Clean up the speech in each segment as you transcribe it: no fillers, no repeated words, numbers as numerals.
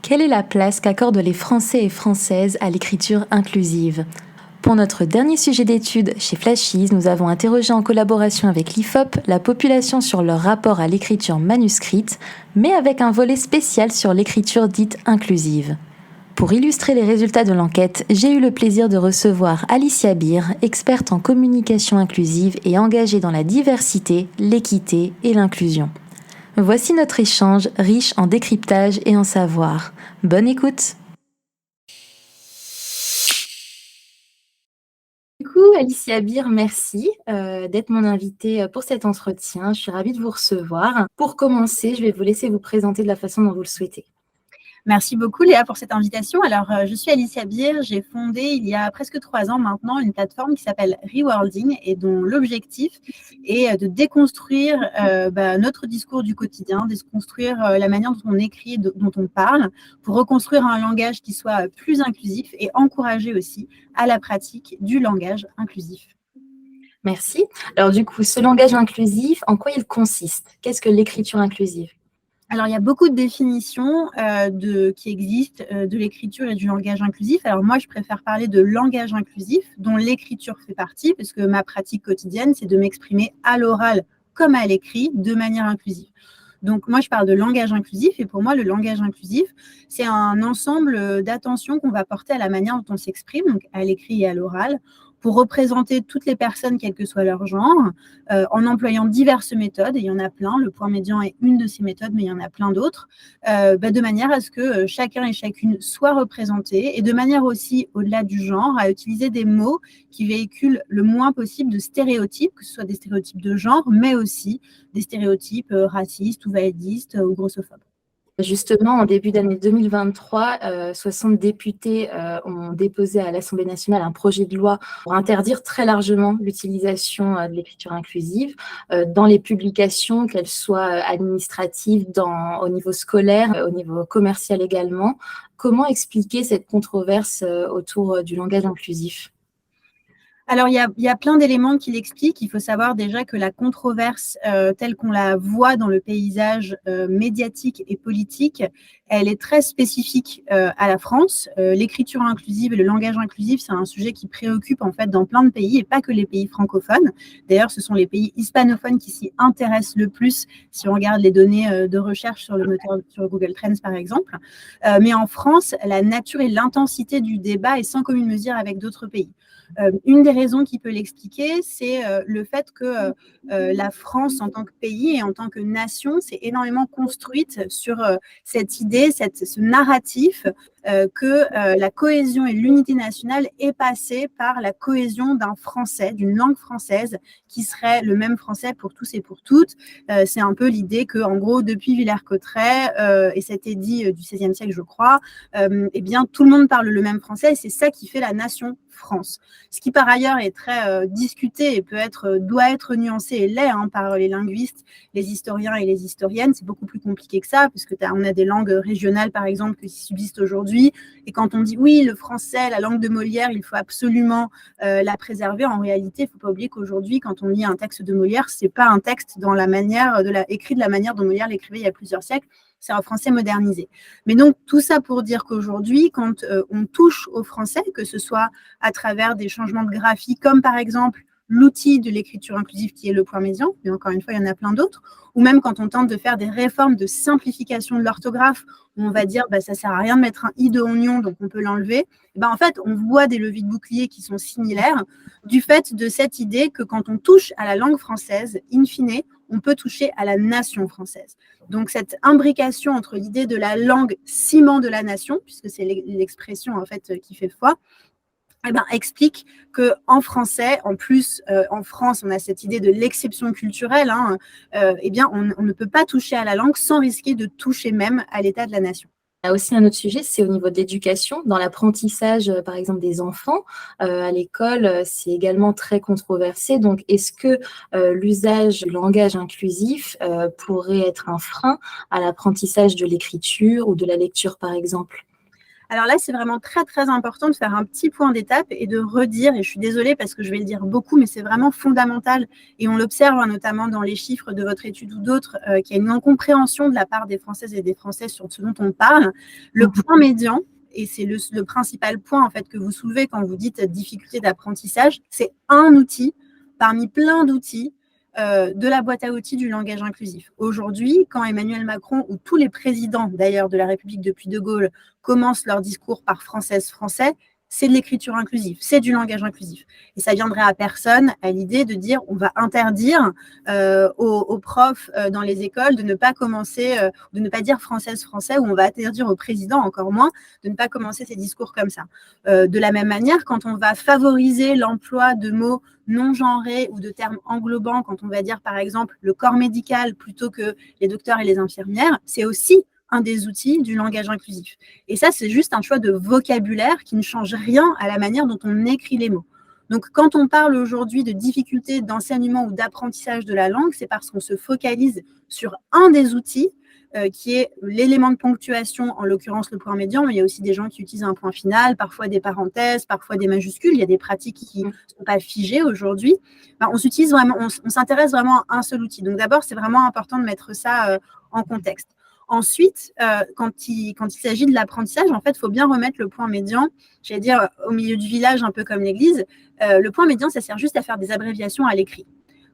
Quelle est la place qu'accordent les Français et Françaises à l'écriture inclusive? Pour notre dernier sujet d'étude chez Flashies, nous avons interrogé en collaboration avec l'IFOP la population sur leur rapport à l'écriture manuscrite, mais avec un volet spécial sur l'écriture dite inclusive. Pour illustrer les résultats de l'enquête, j'ai eu le plaisir de recevoir Alicia Beer, experte en communication inclusive et engagée dans la diversité, l'équité et l'inclusion. Voici notre échange riche en décryptage et en savoir. Bonne écoute! Du coup, Alicia Beer, merci d'être mon invitée pour cet entretien. Je suis ravie de vous recevoir. Pour commencer, je vais vous laisser vous présenter de la façon dont vous le souhaitez. Merci beaucoup Léa pour cette invitation. Alors, je suis Alicia Beer, j'ai fondé il y a presque 3 ans maintenant une plateforme qui s'appelle Rewording et dont l'objectif est de déconstruire notre discours du quotidien, déconstruire la manière dont on écrit, dont on parle, pour reconstruire un langage qui soit plus inclusif et encourager aussi à la pratique du langage inclusif. Merci. Alors du coup, ce langage inclusif, en quoi il consiste? Qu'est-ce que l'écriture inclusive? Alors, il y a beaucoup de définitions qui existent de l'écriture et du langage inclusif. Alors, moi, je préfère parler de langage inclusif, dont l'écriture fait partie, parce que ma pratique quotidienne, c'est de m'exprimer à l'oral comme à l'écrit, de manière inclusive. Donc, moi, je parle de langage inclusif, et pour moi, le langage inclusif, c'est un ensemble d'attention qu'on va porter à la manière dont on s'exprime, donc à l'écrit et à l'oral, pour représenter toutes les personnes, quel que soit leur genre, en employant diverses méthodes, et il y en a plein, le point médian est une de ces méthodes, mais il y en a plein d'autres, de manière à ce que chacun et chacune soit représenté, et de manière aussi, au-delà du genre, à utiliser des mots qui véhiculent le moins possible de stéréotypes, que ce soit des stéréotypes de genre, mais aussi des stéréotypes racistes ou validistes ou grossophobes. Justement, en début d'année 2023, 60 députés ont déposé à l'Assemblée nationale un projet de loi pour interdire très largement l'utilisation de l'écriture inclusive dans les publications, qu'elles soient administratives, au niveau scolaire, au niveau commercial également. Comment expliquer cette controverse autour du langage inclusif ? Alors, il y a plein d'éléments qui l'expliquent. Il faut savoir déjà que la controverse telle qu'on la voit dans le paysage médiatique et politique, elle est très spécifique à la France. L'écriture inclusive et le langage inclusif, c'est un sujet qui préoccupe en fait dans plein de pays et pas que les pays francophones. D'ailleurs, ce sont les pays hispanophones qui s'y intéressent le plus si on regarde les données de recherche sur le moteur sur Google Trends par exemple. Mais en France, la nature et l'intensité du débat est sans commune mesure avec d'autres pays. Une des raisons qui peut l'expliquer, c'est le fait que la France, en tant que pays et en tant que nation, s'est énormément construite sur cette idée, ce narratif que la cohésion et l'unité nationale est passée par la cohésion d'un français, d'une langue française qui serait le même français pour tous et pour toutes. C'est un peu l'idée que, en gros, depuis Villers-Cotterêts, et c'était dit du XVIe siècle, je crois, eh bien, tout le monde parle le même français et c'est ça qui fait la nation France. Ce qui, par ailleurs, est très discuté et doit être nuancé et l'est par les linguistes, les historiens et les historiennes. C'est beaucoup plus compliqué que ça, parce qu'on a des langues régionales, par exemple, qui subsistent aujourd'hui. Et quand on dit, oui, le français, la langue de Molière, il faut absolument la préserver, en réalité, il ne faut pas oublier qu'aujourd'hui, quand on lit un texte de Molière, ce n'est pas un texte écrit de la manière dont Molière l'écrivait il y a plusieurs siècles. C'est un français modernisé. Mais donc, tout ça pour dire qu'aujourd'hui, quand on touche au français, que ce soit à travers des changements de graphie, comme par exemple l'outil de l'écriture inclusive qui est le point médian, mais encore une fois, il y en a plein d'autres, ou même quand on tente de faire des réformes de simplification de l'orthographe, où on va dire ça ne sert à rien de mettre un i de oignon, donc on peut l'enlever, en fait, on voit des leviers de bouclier qui sont similaires du fait de cette idée que quand on touche à la langue française, in fine, on peut toucher à la nation française. Donc, cette imbrication entre l'idée de la langue ciment de la nation, puisque c'est l'expression en fait qui fait foi, explique qu'en français, en plus, en France, on a cette idée de l'exception culturelle, on ne peut pas toucher à la langue sans risquer de toucher même à l'état de la nation. Il y a aussi un autre sujet, c'est au niveau de l'éducation, dans l'apprentissage, par exemple, des enfants. À l'école, c'est également très controversé. Donc, est-ce que l'usage du langage inclusif pourrait être un frein à l'apprentissage de l'écriture ou de la lecture, par exemple ? Alors là, c'est vraiment très, très important de faire un petit point d'étape et de redire, et je suis désolée parce que je vais le dire beaucoup, mais c'est vraiment fondamental, et on l'observe notamment dans les chiffres de votre étude ou d'autres, qu'il y a une incompréhension de la part des Françaises et des Français sur ce dont on parle. Le point médian, et c'est le principal point en fait que vous soulevez quand vous dites difficulté d'apprentissage, c'est un outil parmi plein d'outils de la boîte à outils du langage inclusif. Aujourd'hui, quand Emmanuel Macron ou tous les présidents d'ailleurs de la République depuis De Gaulle commencent leur discours par française, français, c'est de l'écriture inclusive, c'est du langage inclusif. Et ça viendrait à personne à l'idée de dire on va interdire aux profs dans les écoles de ne pas commencer, de ne pas dire française, français, ou on va interdire aux présidents encore moins de ne pas commencer ces discours comme ça. De la même manière, quand on va favoriser l'emploi de mots non genrés ou de termes englobants, quand on va dire par exemple le corps médical plutôt que les docteurs et les infirmières, c'est aussi un des outils du langage inclusif. Et ça, c'est juste un choix de vocabulaire qui ne change rien à la manière dont on écrit les mots. Donc, quand on parle aujourd'hui de difficultés d'enseignement ou d'apprentissage de la langue, c'est parce qu'on se focalise sur un des outils qui est l'élément de ponctuation, en l'occurrence le point médian, mais il y a aussi des gens qui utilisent un point final, parfois des parenthèses, parfois des majuscules. Il y a des pratiques qui ne sont pas figées aujourd'hui. On s'intéresse vraiment à un seul outil. Donc d'abord, c'est vraiment important de mettre ça en contexte. Ensuite, quand il s'agit de l'apprentissage, en fait, il faut bien remettre le point médian, j'allais dire, au milieu du village, un peu comme l'église. Le point médian, ça sert juste à faire des abréviations à l'écrit.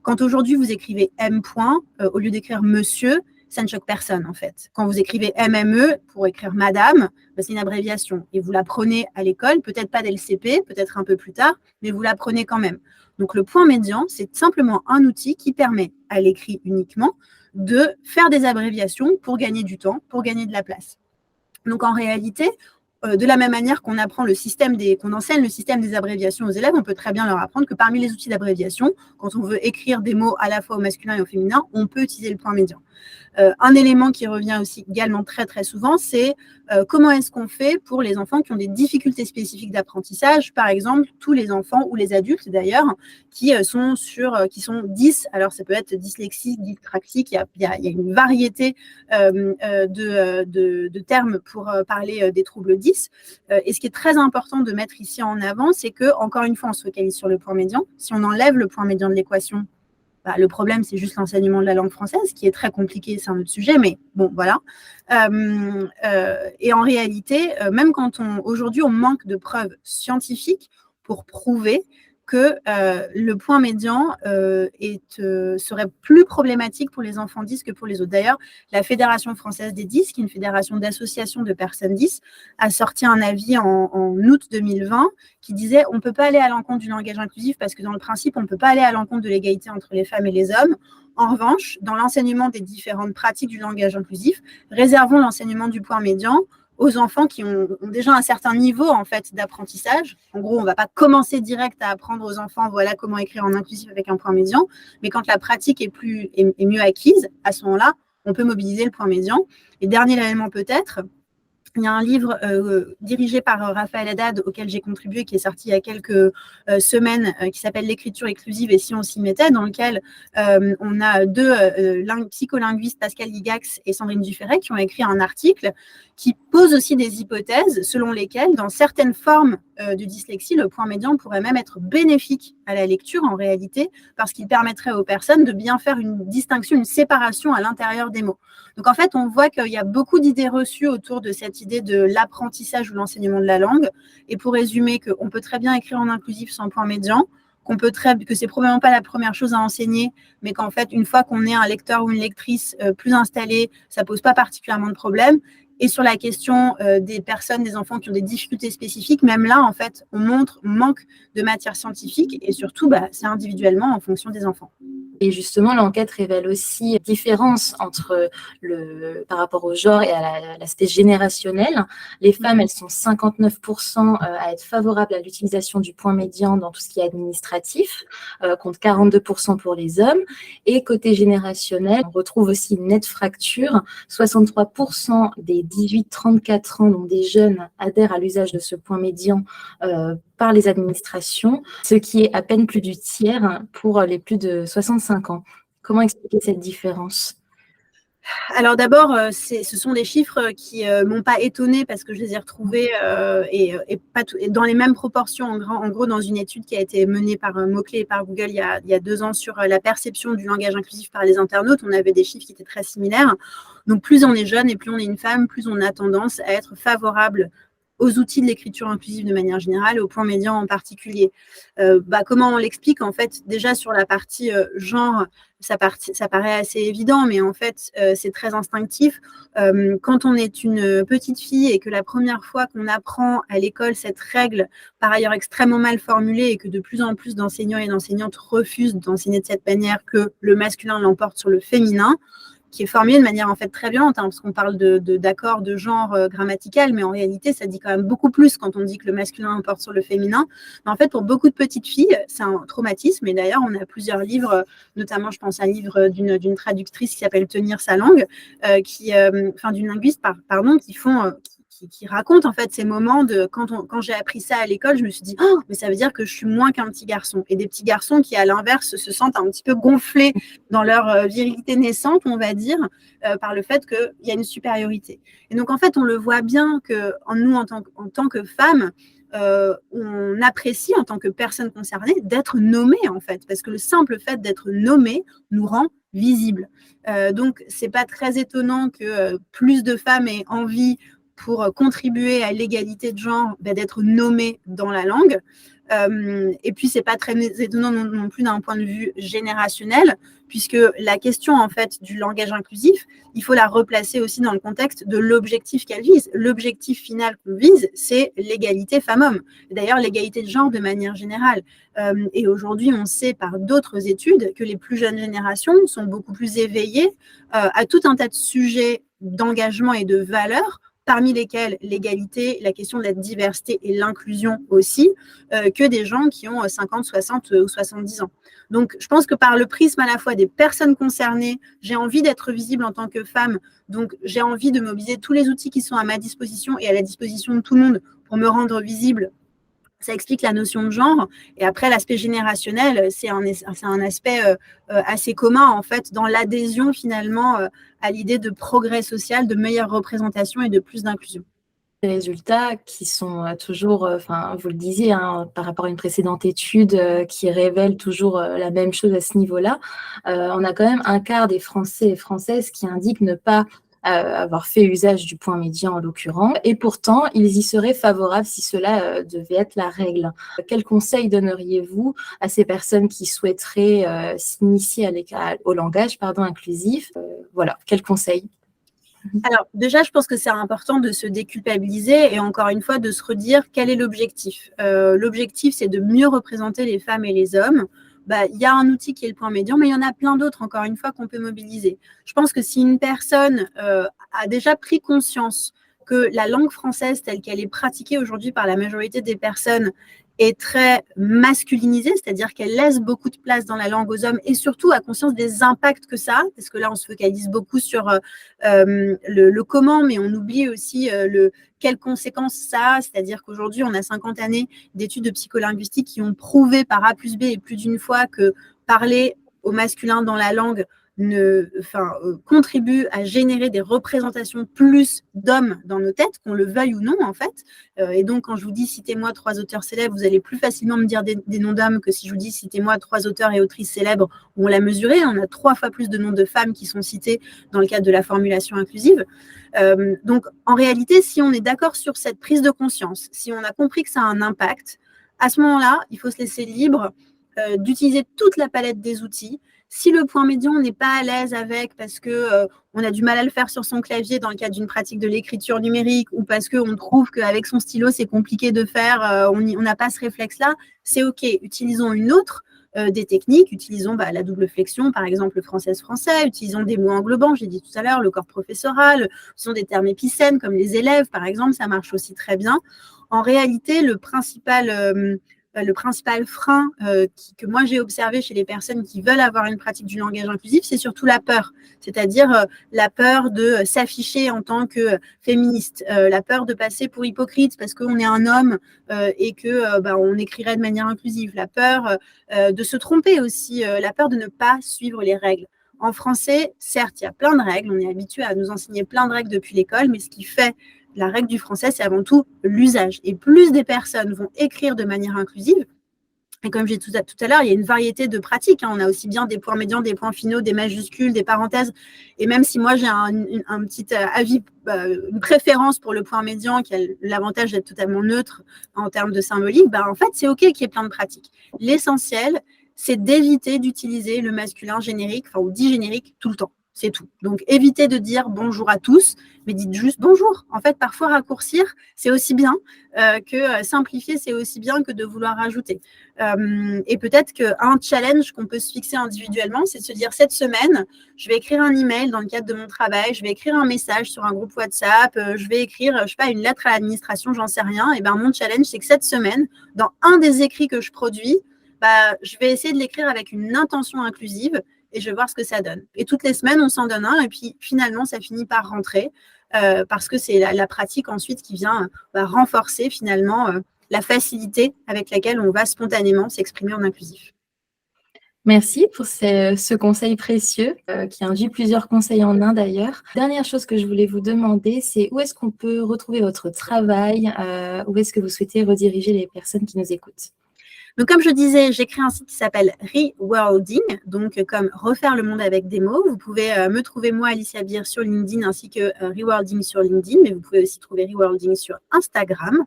Quand aujourd'hui, vous écrivez M point, au lieu d'écrire monsieur, ça ne choque personne, en fait. Quand vous écrivez MME pour écrire madame, c'est une abréviation. Et vous l'apprenez à l'école, peut-être pas dès le CP, peut-être un peu plus tard, mais vous l'apprenez quand même. Donc, le point médian, c'est simplement un outil qui permet, à l'écrit uniquement, de faire des abréviations pour gagner du temps, pour gagner de la place. Donc, en réalité, de la même manière qu'on enseigne le système des abréviations aux élèves, on peut très bien leur apprendre que parmi les outils d'abréviation, quand on veut écrire des mots à la fois au masculin et au féminin, on peut utiliser le point médian. Un élément qui revient aussi également très très souvent, c'est comment est-ce qu'on fait pour les enfants qui ont des difficultés spécifiques d'apprentissage, par exemple tous les enfants ou les adultes d'ailleurs qui sont 10, alors ça peut être dyslexique, dyspraxique, il y a une variété de termes pour parler des troubles 10. Et ce qui est très important de mettre ici en avant, c'est que encore une fois on se focalise sur le point médian. Si on enlève le point médian de l'équation, le problème, c'est juste l'enseignement de la langue française, qui est très compliqué, c'est un autre sujet, mais bon, voilà. Et en réalité, même quand aujourd'hui, on manque de preuves scientifiques pour prouver que le point médian serait plus problématique pour les enfants 10 que pour les autres. D'ailleurs, la Fédération française des 10, qui est une fédération d'associations de personnes 10, a sorti un avis en août 2020 qui disait on ne peut pas aller à l'encontre du langage inclusif parce que dans le principe, on ne peut pas aller à l'encontre de l'égalité entre les femmes et les hommes. En revanche, dans l'enseignement des différentes pratiques du langage inclusif, réservons l'enseignement du point médian aux enfants qui ont déjà un certain niveau en fait d'apprentissage. En gros, on ne va pas commencer direct à apprendre aux enfants voilà comment écrire en inclusif avec un point médian, mais quand la pratique est mieux acquise, à ce moment-là, on peut mobiliser le point médian. Et dernier élément peut-être, il y a un livre dirigé par Raphaël Haddad auquel j'ai contribué, qui est sorti il y a quelques semaines, qui s'appelle L'écriture inclusive et si on s'y mettait, dans lequel on a deux psycholinguistes, Pascal Ligax et Sandrine Dufayret, qui ont écrit un article qui pose aussi des hypothèses selon lesquelles, dans certaines formes de dyslexie, le point médian pourrait même être bénéfique à la lecture en réalité, parce qu'il permettrait aux personnes de bien faire une distinction, une séparation à l'intérieur des mots. Donc en fait, on voit qu'il y a beaucoup d'idées reçues autour de cette idée de l'apprentissage ou l'enseignement de la langue. Et pour résumer, qu'on peut très bien écrire en inclusif sans point médian, que c'est probablement pas la première chose à enseigner, mais qu'en fait, une fois qu'on est un lecteur ou une lectrice plus installé, ça pose pas particulièrement de problème. Et sur la question des personnes, des enfants qui ont des difficultés spécifiques, même là, en fait, on manque de matière scientifique et surtout, c'est individuellement en fonction des enfants. Et justement, l'enquête révèle aussi la différence par rapport au genre et à l'aspect générationnel. Les femmes, elles sont 59% à être favorables à l'utilisation du point médian dans tout ce qui est administratif, contre 42% pour les hommes. Et côté générationnel, on retrouve aussi une nette fracture. 63% des 18-34 ans, donc des jeunes, adhèrent à l'usage de ce point médian par les administrations, ce qui est à peine plus du tiers pour les plus de 65 ans. Comment expliquer cette différence ? Alors d'abord, ce sont des chiffres qui m'ont pas étonnée parce que je les ai retrouvés et pas et dans les mêmes proportions, en gros, dans une étude qui a été menée par Mot-clé et par Google il y a 2 ans sur la perception du langage inclusif par les internautes. On avait des chiffres qui étaient très similaires. Donc plus on est jeune et plus on est une femme, plus on a tendance à être favorable aux outils de l'écriture inclusive de manière générale et au point médian en particulier. Comment on l'explique? En fait, déjà sur la partie genre, ça paraît assez évident, mais en fait, c'est très instinctif. Quand on est une petite fille et que la première fois qu'on apprend à l'école cette règle, par ailleurs extrêmement mal formulée, et que de plus en plus d'enseignants et d'enseignantes refusent d'enseigner de cette manière, que le masculin l'emporte sur le féminin, qui est formulé de manière en fait très violente, parce qu'on parle d'accord de genre grammatical, mais en réalité, ça dit quand même beaucoup plus quand on dit que le masculin l'emporte sur le féminin. Mais en fait, pour beaucoup de petites filles, c'est un traumatisme. Et d'ailleurs, on a plusieurs livres, notamment, je pense à un livre d'une traductrice qui s'appelle Tenir sa langue, d'une linguiste, pardon, qui raconte en fait ces moments de quand j'ai appris ça à l'école, je me suis dit oh, mais ça veut dire que je suis moins qu'un petit garçon. Et des petits garçons qui à l'inverse se sentent un petit peu gonflés dans leur virilité naissante, on va dire, par le fait qu'il y a une supériorité. Et donc en fait on le voit bien que nous en tant que femmes, on apprécie en tant que personne concernée d'être nommée en fait, parce que le simple fait d'être nommée nous rend visibles. Donc c'est pas très étonnant que plus de femmes aient envie pour contribuer à l'égalité de genre, d'être nommée dans la langue. Et puis, c'est pas très étonnant non plus d'un point de vue générationnel, puisque la question en fait du langage inclusif, il faut la replacer aussi dans le contexte de l'objectif qu'elle vise. L'objectif final qu'on vise, c'est l'égalité femmes-hommes. D'ailleurs, l'égalité de genre de manière générale. Et aujourd'hui, on sait par d'autres études que les plus jeunes générations sont beaucoup plus éveillées à tout un tas de sujets d'engagement et de valeurs, parmi lesquels l'égalité, la question de la diversité et l'inclusion aussi, que des gens qui ont 50, 60 ou 70 ans. Donc, je pense que par le prisme à la fois des personnes concernées, j'ai envie d'être visible en tant que femme, donc j'ai envie de mobiliser tous les outils qui sont à ma disposition et à la disposition de tout le monde pour me rendre visible. Ça explique la notion de genre. Et après, l'aspect générationnel, c'est un aspect assez commun, en fait, dans l'adhésion, finalement, à l'idée de progrès social, de meilleure représentation et de plus d'inclusion. Des résultats qui sont toujours, vous le disiez, hein, par rapport à une précédente étude qui révèle toujours la même chose à ce niveau-là. On a quand même un quart des Français et Françaises qui indiquent ne pas avoir fait usage du point médian en l'occurrence, et pourtant ils y seraient favorables si cela devait être la règle. Quels conseils donneriez-vous à ces personnes qui souhaiteraient s'initier au langage inclusif? Voilà, quels conseils? Alors, déjà, je pense que c'est important de se déculpabiliser et encore une fois de se redire quel est l'objectif. L'objectif, c'est de mieux représenter les femmes et les hommes. Il y a un outil qui est le point médian, mais il y en a plein d'autres, encore une fois, qu'on peut mobiliser. Je pense que si une personne a déjà pris conscience que la langue française, telle qu'elle est pratiquée aujourd'hui par la majorité des personnes, est très masculinisée, c'est-à-dire qu'elle laisse beaucoup de place dans la langue aux hommes et surtout a conscience des impacts que ça a, parce que là, on se focalise beaucoup sur le comment, mais on oublie aussi quelles conséquences ça a, c'est-à-dire qu'aujourd'hui, on a 50 années d'études de psycholinguistique qui ont prouvé par A plus B et plus d'une fois que parler au masculin dans la langue contribue à générer des représentations plus d'hommes dans nos têtes, qu'on le veuille ou non, en fait. Et donc, quand je vous dis citez-moi 3 auteurs célèbres, vous allez plus facilement me dire des noms d'hommes que si je vous dis citez-moi 3 auteurs et autrices célèbres, où on l'a mesuré. On a 3 fois plus de noms de femmes qui sont cités dans le cadre de la formulation inclusive. Donc, en réalité, si on est d'accord sur cette prise de conscience, si on a compris que ça a un impact, à ce moment-là, il faut se laisser libre d'utiliser toute la palette des outils. Si le point médian, on n'est pas à l'aise avec parce qu'on a du mal à le faire sur son clavier dans le cadre d'une pratique de l'écriture numérique ou parce qu'on trouve qu'avec son stylo, c'est compliqué de faire, on n'a pas ce réflexe-là, c'est OK. Utilisons une autre des techniques, utilisons la double flexion, par exemple le française-français, utilisons des mots englobants, j'ai dit tout à l'heure, le corps professoral, utilisons des termes épicènes comme les élèves, par exemple, ça marche aussi très bien. En réalité, le principal frein que moi j'ai observé chez les personnes qui veulent avoir une pratique du langage inclusif, c'est surtout la peur, c'est-à-dire la peur de s'afficher en tant que féministe, la peur de passer pour hypocrite parce qu'on est un homme et qu'on écrirait de manière inclusive, la peur de se tromper aussi, la peur de ne pas suivre les règles. En français, certes, il y a plein de règles, on est habitué à nous enseigner plein de règles depuis l'école, mais ce qui fait la règle du français, c'est avant tout l'usage. Et plus des personnes vont écrire de manière inclusive, et comme j'ai dit tout à l'heure, il y a une variété de pratiques. On a aussi bien des points médians, des points finaux, des majuscules, des parenthèses. Et même si moi, j'ai un petit avis, une préférence pour le point médian, qui a l'avantage d'être totalement neutre en termes de symbolique, en fait, c'est OK qu'il y ait plein de pratiques. L'essentiel, c'est d'éviter d'utiliser le masculin générique, ou dit générique tout le temps. C'est tout. Donc, évitez de dire bonjour à tous, mais dites juste bonjour. En fait, parfois, raccourcir, c'est aussi bien que simplifier, c'est aussi bien que de vouloir rajouter. Et peut-être qu'un challenge qu'on peut se fixer individuellement, c'est de se dire cette semaine, je vais écrire un email dans le cadre de mon travail, je vais écrire un message sur un groupe WhatsApp, je vais écrire, je sais pas, une lettre à l'administration, j'en sais rien. Et mon challenge, c'est que cette semaine, dans un des écrits que je produis, je vais essayer de l'écrire avec une intention inclusive et je vais voir ce que ça donne. Et toutes les semaines, on s'en donne un et puis finalement, ça finit par rentrer parce que c'est la pratique ensuite qui vient renforcer finalement la facilité avec laquelle on va spontanément s'exprimer en inclusif. Merci pour ce conseil précieux qui induit plusieurs conseils en un d'ailleurs. Dernière chose que je voulais vous demander, c'est où est-ce qu'on peut retrouver votre travail, où est-ce que vous souhaitez rediriger les personnes qui nous écoutent? Donc, comme je disais, j'ai créé un site qui s'appelle Reworlding, donc comme refaire le monde avec des mots. Vous pouvez me trouver, moi, Alicia Beer, sur LinkedIn, ainsi que Reworlding sur LinkedIn, mais vous pouvez aussi trouver Reworlding sur Instagram.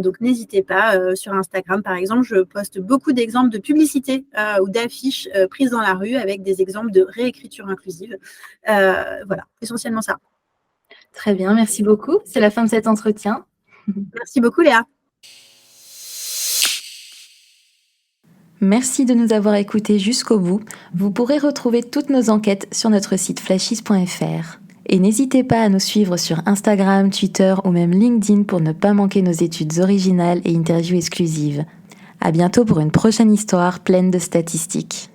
Donc, n'hésitez pas. Sur Instagram, par exemple, je poste beaucoup d'exemples de publicités ou d'affiches prises dans la rue avec des exemples de réécriture inclusive. Voilà, essentiellement ça. Très bien, merci beaucoup. C'est la fin de cet entretien. Merci beaucoup, Léa. Merci de nous avoir écoutés jusqu'au bout. Vous pourrez retrouver toutes nos enquêtes sur notre site flashies.fr. Et n'hésitez pas à nous suivre sur Instagram, Twitter ou même LinkedIn pour ne pas manquer nos études originales et interviews exclusives. À bientôt pour une prochaine histoire pleine de statistiques.